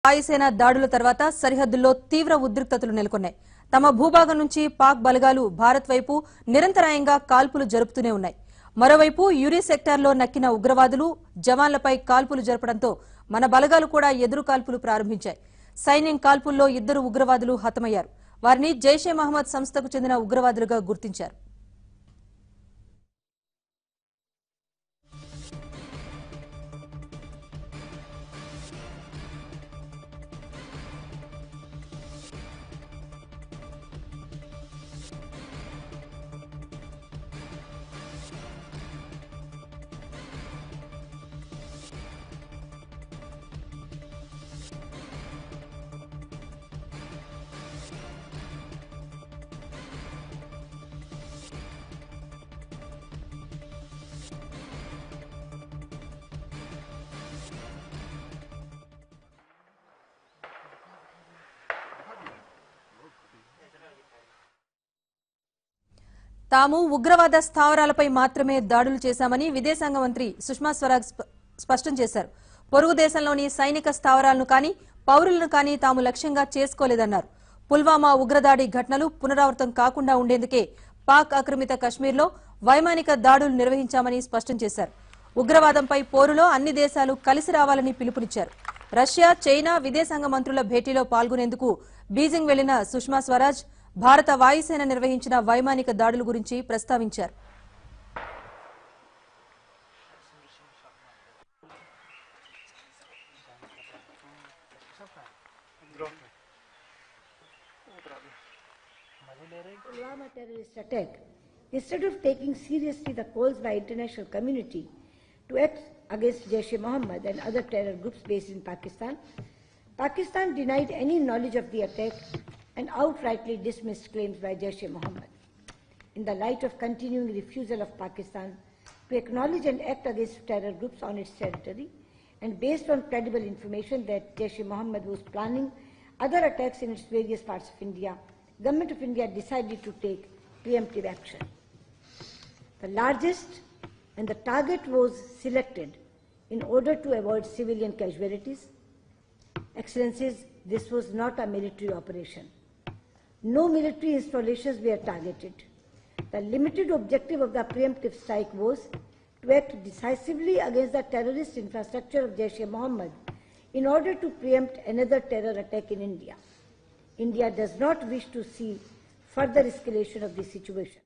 వాయుసేన దాడుల తర్వాత సరిహద్దుల్లో తీవ్ర ఉద్రిక్తతలు నెలకొన్నాయి. తమ భూభాగం నుంచి పాక్ బలగాలు భారత్ వైపు నిరంతరాయంగా కాల్పులు జరుపుతూనే ఉన్నాయి. మరోవైపు యురి సెక్టార్లో నక్కిన ఉగ్రవాదులు జవాన్లపై కాల్పులు జరపడంతో మన బలగాలు కూడా ఎదురు కాల్పులు ప్రారంభించాయి. సైన్యం కాల్పుల్లో 2 ఉగ్రవాదులు హతమయ్యారు. వారిని జైషే మహమ్మద్ సంస్థకు చెందిన ఉగ్రవాదులుగా గుర్తించారు. తాము ఉగ్రవాద స్థావరాలపై మాత్రమే దాడులు చేశామని విదేశాంగ మంత్రి సుష్మా స్వరాజ్ స్పష్టం చేశారు. పొరుగు దేశంలోని సైనిక స్థావరాలను కానీ పౌరులను కానీ తాము లక్ష్యంగా చేసుకోలేదన్నారు. పుల్వామా ఉగ్రదాడి ఘటనలు పునరావృతం కాకుండా ఉండేందుకే పాక్ ఆక్రమిత కశ్మీర్లో వైమానిక దాడులు నిర్వహించామని స్పష్టం చేశారు. ఉగ్రవాదంపై పోరులో అన్ని దేశాలు కలిసి రావాలని పిలుపునిచ్చారు. రష్యా, చైనా విదేశాంగ మంత్రుల భేటీలో పాల్గొనేందుకు బీజింగ్ వెళ్లిన సుష్మా స్వరాజ్ భారత వాయుసేన నిర్వహించిన వైమానిక దాడుల గురించి ప్రస్తావించారు. Pulwama terrorist attack, instead of taking seriously the calls by international community to act against Jaish-e-Mohammed and other terror groups based in Pakistan, Pakistan denied any knowledge of the attack and outrightly dismissed claims by Jaish-e-Mohammed. In the light of continuing refusal of Pakistan to acknowledge and act against terror groups on its territory, and based on credible information that Jaish-e-Mohammed was planning other attacks in its various parts of India, Government of India decided to take preemptive action. The largest and the target was selected in order to avoid civilian casualties. Excellencies, this was not a military operation. No military installations were targeted. The limited objective of the preemptive strike was to act decisively against the terrorist infrastructure of Jaish-e-Mohammed in order to preempt another terror attack in India. India does not wish to see further escalation of the situation.